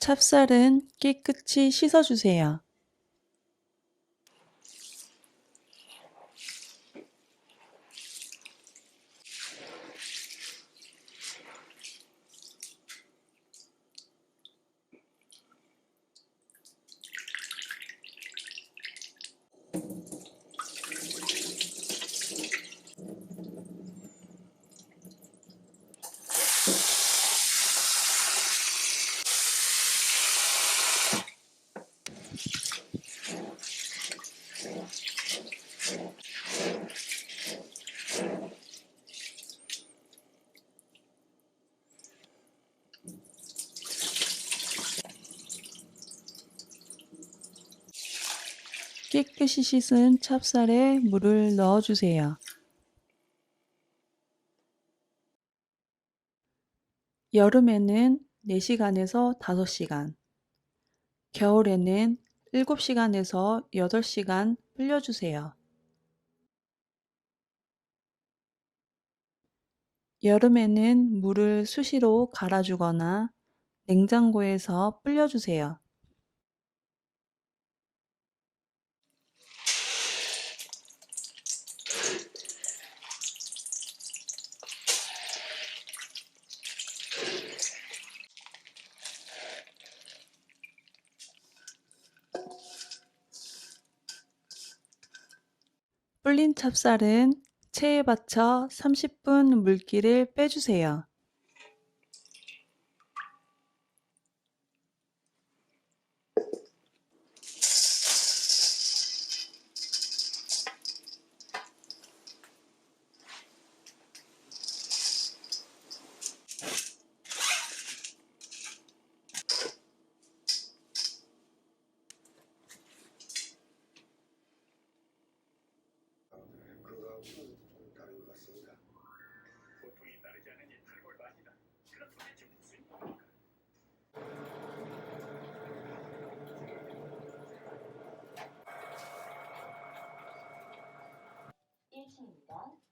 찹쌀은 깨끗이 씻어주세요. 깨끗이 씻은 찹쌀에 물을 넣어주세요. 여름에는 4시간에서 5시간, 겨울에는 7시간에서 8시간 불려주세요. 여름에는 물을 수시로 갈아주거나 냉장고에서 불려주세요. 불린 찹쌀은 체에 받쳐 30분 물기를 빼주세요. 건강한 친구들도 좀 다른 것 같습니다. 보통이 다르지 않으니 탈골 맛이다. 그럼 도대체 무슨 일입니까? 일층입니다.